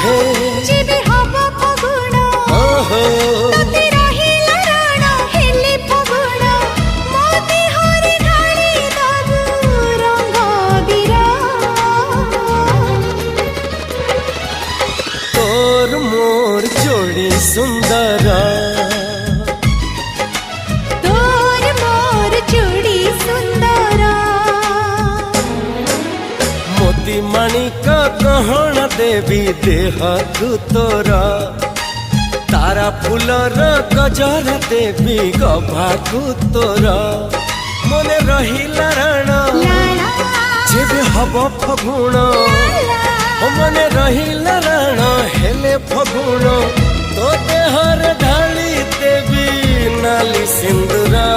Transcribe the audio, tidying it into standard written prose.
हे जेबे हब फगुण ओहो तते रहिला राण हेले फगुण मोती हरे ढाली दबु रंग बिरा तोर मोर जोड़ी सुंदर तोर मोर जोड़ी सुंदर मोती माणिक गहण देवी देह तोर तारा फूलर गजर देवी गभाकु तोर मने रहिला राण लाला जेबे हब फगुण ओ मने रहिला राण हेले फगुण तो देहर ढाली देवी नाली सिंदूरा